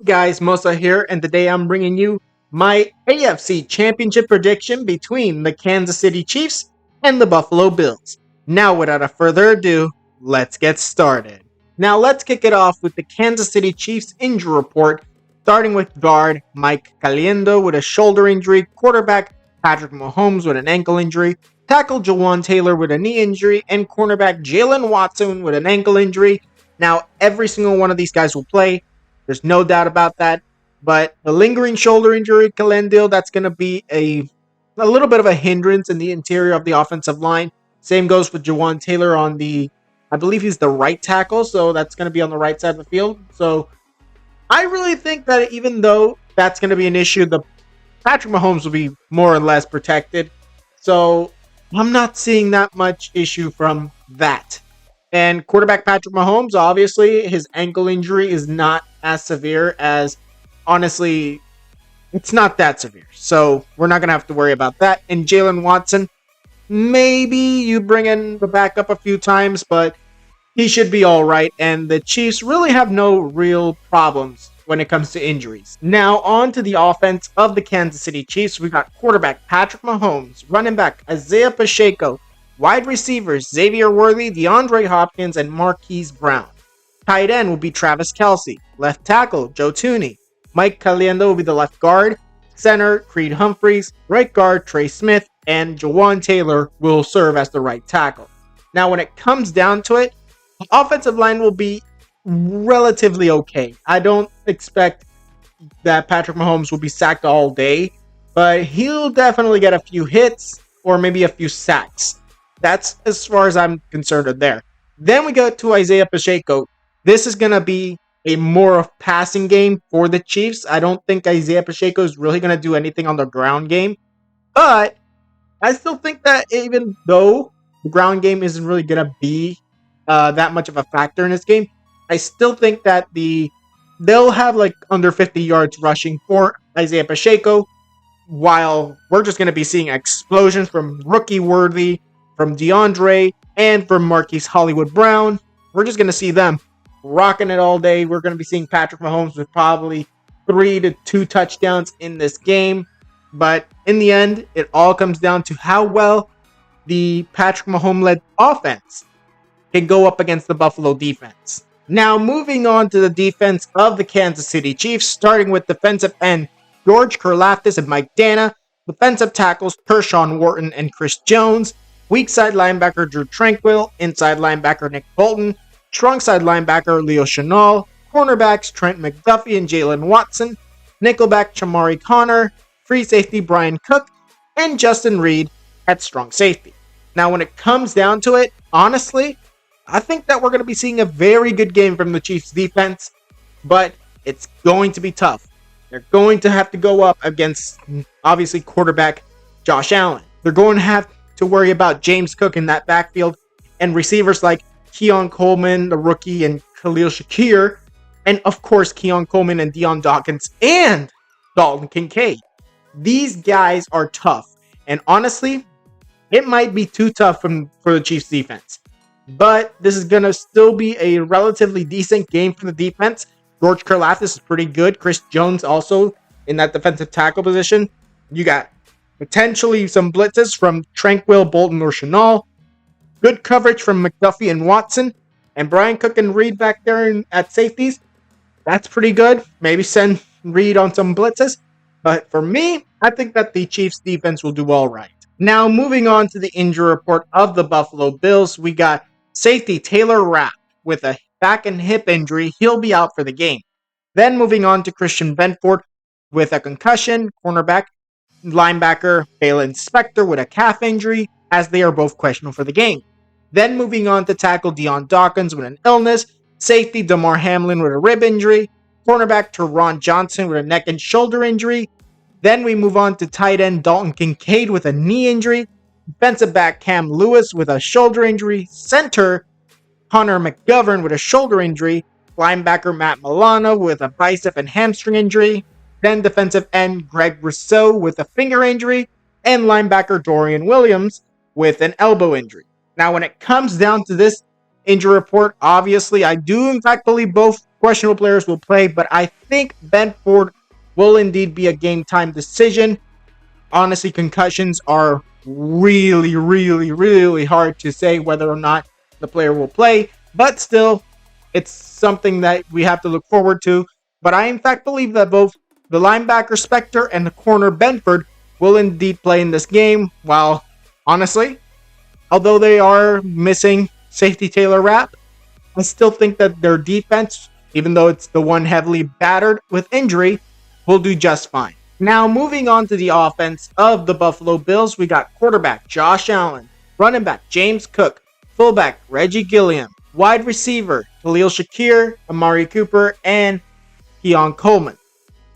Guys, Mosa here, and today I'm bringing you my AFC Championship prediction between the Kansas City Chiefs and the Buffalo Bills. Now, without a further ado, let's get started. Now, let's kick it off with the Kansas City Chiefs injury report, starting with guard Mike Caliendo with a shoulder injury, quarterback Patrick Mahomes with an ankle injury, tackle Jawan Taylor with a knee injury, and cornerback Jalen Watson with an ankle injury. Now, every single one of these guys will play. There's no doubt about that. But the lingering shoulder injury, Calendil, that's going to be a little bit of a hindrance in the interior of the offensive line. Same goes with Jawan Taylor on I believe he's the right tackle, so that's going to be on the right side of the field. So I really think that even though that's going to be an issue, the Patrick Mahomes will be more or less protected. So I'm not seeing that much issue from that. And quarterback Patrick Mahomes, obviously, his ankle injury is not as severe as, honestly, it's not that severe. So we're not going to have to worry about that. And Jalen Watson, maybe you bring in the backup a few times, but he should be all right. And the Chiefs really have no real problems when it comes to injuries. Now, on to the offense of the Kansas City Chiefs. We got quarterback Patrick Mahomes, running back Isaiah Pacheco, wide receivers Xavier Worthy, DeAndre Hopkins, and Marquise Brown. Tight end will be Travis Kelce. Left tackle, Joe Thuney. Mike Caliendo will be the left guard. Center, Creed Humphreys. Right guard, Trey Smith. And Jawan Taylor will serve as the right tackle. Now, when it comes down to it, the offensive line will be relatively okay. I don't expect that Patrick Mahomes will be sacked all day, but he'll definitely get a few hits or maybe a few sacks. That's as far as I'm concerned there. Then we go to Isaiah Pacheco. This is going to be a more of passing game for the Chiefs. I don't think Isaiah Pacheco is really going to do anything on the ground game. But I still think that even though the ground game isn't really going to be that much of a factor in this game, I still think that they'll have like under 50 yards rushing for Isaiah Pacheco, while we're just going to be seeing explosions from rookie Worthy, from DeAndre, and from Marquise Hollywood Brown. We're just going to see them rocking it all day. We're going to be seeing Patrick Mahomes with probably 3 to 2 touchdowns in this game. But in the end, it all comes down to how well the Patrick Mahomes-led offense can go up against the Buffalo defense. Now, moving on to the defense of the Kansas City Chiefs, starting with defensive end George Karlaftis and Mike Dana, defensive tackles Kershawn Wharton and Chris Jones, weak side linebacker Drew Tranquill, inside linebacker Nick Bolton, strong side linebacker Leo Chenal, cornerbacks Trent McDuffie and Jalen Watson, nickelback Chamari Connor, free safety Brian Cook, and Justin Reed at strong safety. Now, when it comes down to it, honestly, I think that we're going to be seeing a very good game from the Chiefs defense, but it's going to be tough. They're going to have to go up against, obviously, quarterback Josh Allen. They're going to have to worry about James Cook in that backfield and receivers like Keon Coleman, the rookie, and Khalil Shakir, and of course, Keon Coleman and Deion Dawkins and Dalton Kincaid. These guys are tough, and honestly, it might be too tough for the Chiefs defense. But this is going to still be a relatively decent game for the defense. George Karlaftis is pretty good. Chris Jones also in that defensive tackle position. You got potentially some blitzes from Tranquill, Bolton, or Chenal. Good coverage from McDuffie and Watson. And Brian Cook and Reed back there at safeties. That's pretty good. Maybe send Reed on some blitzes. But for me, I think that the Chiefs defense will do all right. Now, moving on to the injury report of the Buffalo Bills, we got safety Taylor Rapp with a back and hip injury. He'll be out for the game. Then moving on to Christian Benford with a concussion, cornerback, linebacker Balin Spector with a calf injury, as they are both questionable for the game. Then moving on to tackle Deion Dawkins with an illness, safety Damar Hamlin with a rib injury, cornerback Teron Johnson with a neck and shoulder injury. Then we move on to tight end Dalton Kincaid with a knee injury, defensive back Cam Lewis with a shoulder injury, center Connor McGovern with a shoulder injury, linebacker Matt Milano with a bicep and hamstring injury, then defensive end Greg Rousseau with a finger injury, and linebacker Dorian Williams with an elbow injury. Now, when it comes down to this, injury report. Obviously, I do in fact believe both questionable players will play, but I think Benford will indeed be a game time decision. Honestly, concussions are really, really, really hard to say whether or not the player will play, but still, it's something that we have to look forward to. But I, in fact, believe that both the linebacker Spectre and the corner Benford will indeed play in this game. While, honestly, although they are missing safety Taylor Rapp, I still think that their defense, even though it's the one heavily battered with injury, will do just fine. Now, moving on to the offense of the Buffalo Bills, we got quarterback Josh Allen, running back James Cook, fullback Reggie Gilliam, wide receiver Khalil Shakir, Amari Cooper, and Keon Coleman.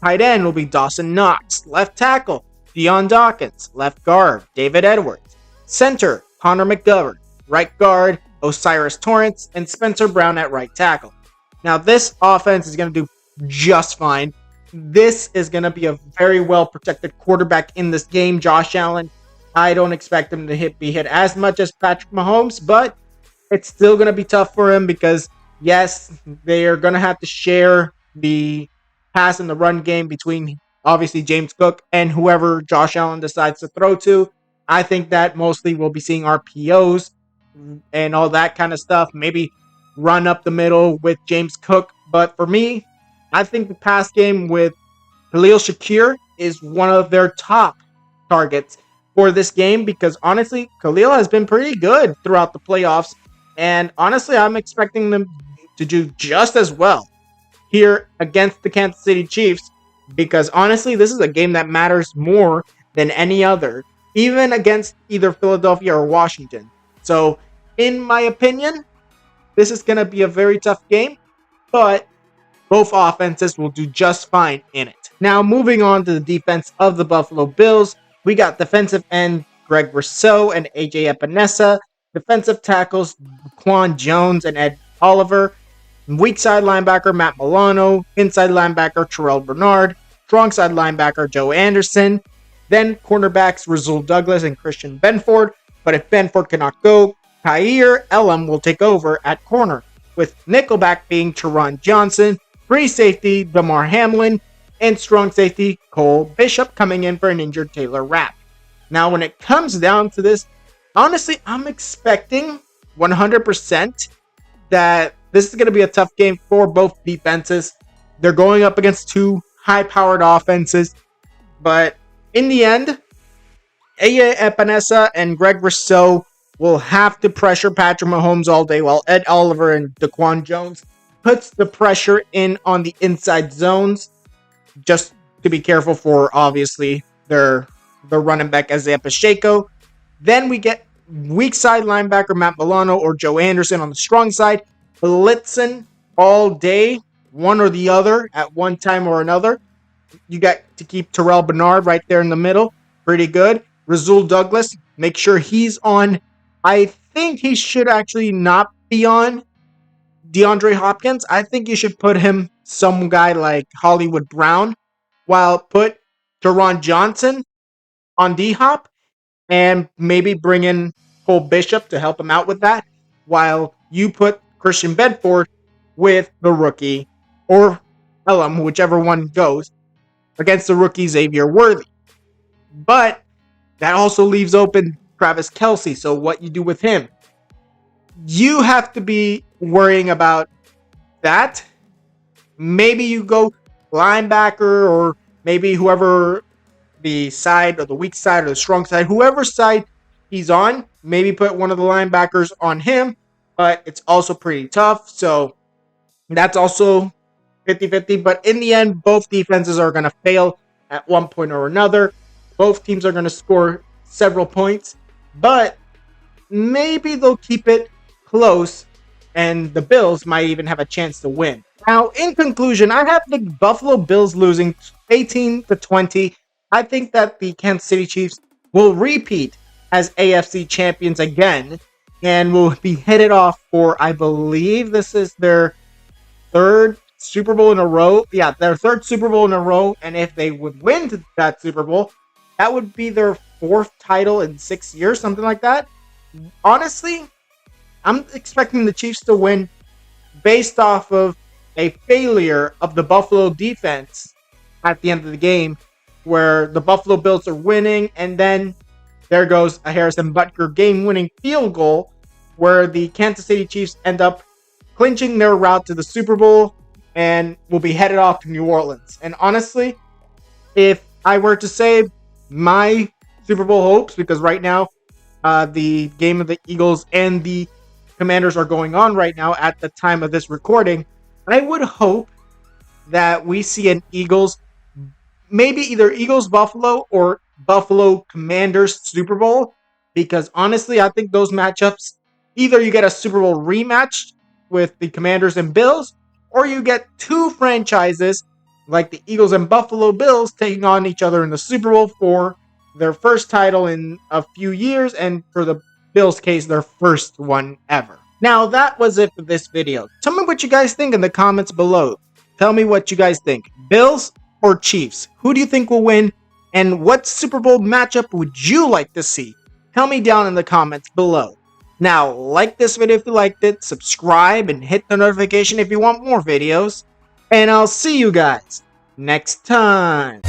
Tight end will be Dawson Knox, left tackle Deion Dawkins, left guard David Edwards, center Connor McGovern, right guard Osiris Torrance, and Spencer Brown at right tackle. Now, this offense is going to do just fine. This is going to be a very well protected quarterback in this game, Josh Allen. I don't expect him to be hit as much as Patrick Mahomes, but it's still going to be tough for him because, yes, they are going to have to share the pass and the run game between obviously James Cook and whoever Josh Allen decides to throw to. I think that mostly we'll be seeing RPOs and all that kind of stuff. Maybe run up the middle with James Cook. But for me, I think the pass game with Khalil Shakir is one of their top targets for this game because honestly, Khalil has been pretty good throughout the playoffs. And honestly, I'm expecting them to do just as well here against the Kansas City Chiefs because honestly, this is a game that matters more than any other, even against either Philadelphia or Washington. So, in my opinion, this is going to be a very tough game, but both offenses will do just fine in it. Now, moving on to the defense of the Buffalo Bills, we got defensive end Greg Rousseau and AJ Epinesa, defensive tackles Quan Jones and Ed Oliver, weak side linebacker Matt Milano, inside linebacker Terrell Bernard, strong side linebacker Joe Anderson, then cornerbacks Rasul Douglas and Christian Benford. But if Benford cannot go, Kaiir Elam will take over at corner, with nickelback being Teron Johnson, free safety Damar Hamlin, and strong safety Cole Bishop coming in for an injured Taylor Rapp. Now, when it comes down to this, honestly, I'm expecting 100% that this is going to be a tough game for both defenses. They're going up against two high-powered offenses, but in the end, AJ Epinesa and Greg Rousseau will have to pressure Patrick Mahomes all day while Ed Oliver and Daquan Jones puts the pressure in on the inside zones, just to be careful for, obviously, their running back Isaiah Pacheco. Then we get weak side linebacker Matt Milano or Joe Anderson on the strong side, blitzing all day, one or the other at one time or another. You got to keep Terrell Bernard right there in the middle. Pretty good. Rasul Douglas, make sure he's on. I think he should actually not be on DeAndre Hopkins. I think you should put him some guy like Hollywood Brown, while put Teron Johnson on D-Hop and maybe bring in Cole Bishop to help him out with that, while you put Christian Bedford with the rookie or Elam, whichever one goes, against the rookie Xavier Worthy. But that also leaves open Travis Kelce. So what you do with him? You have to be worrying about that. Maybe you go linebacker or maybe whoever the side or the weak side or the strong side, whoever side he's on, maybe put one of the linebackers on him, but it's also pretty tough. So that's also 50-50. But in the end, both defenses are going to fail at one point or another. Both teams are going to score several points, but maybe they'll keep it close and the Bills might even have a chance to win. Now, in conclusion, I have the Buffalo Bills losing 18-20. I think that the Kansas City Chiefs will repeat as AFC champions again and will be headed off for, I believe this is their third Super Bowl in a row. Yeah, their third Super Bowl in a row. And if they would win that Super Bowl, that would be their fourth title in 6 years, something like that. Honestly, I'm expecting the Chiefs to win based off of a failure of the Buffalo defense at the end of the game, where the Buffalo Bills are winning, and then there goes a Harrison Butker game-winning field goal, where the Kansas City Chiefs end up clinching their route to the Super Bowl and will be headed off to New Orleans. And honestly, if I were to say my Super Bowl hopes, because right now the game of the Eagles and the Commanders are going on right now at the time of this recording, I would hope that we see an Eagles, maybe either Eagles Buffalo or Buffalo Commanders Super Bowl, because honestly, I think those matchups, either you get a Super Bowl rematch with the Commanders and Bills, or you get two franchises like the Eagles and Buffalo Bills taking on each other in the Super Bowl for their first title in a few years, and for the Bills' case, their first one ever. Now, that was it for this video. Tell me what you guys think in the comments below. Tell me what you guys think. Bills or Chiefs? Who do you think will win? And what Super Bowl matchup would you like to see? Tell me down in the comments below. Now, like this video if you liked it, subscribe, and hit the notification if you want more videos. And I'll see you guys next time.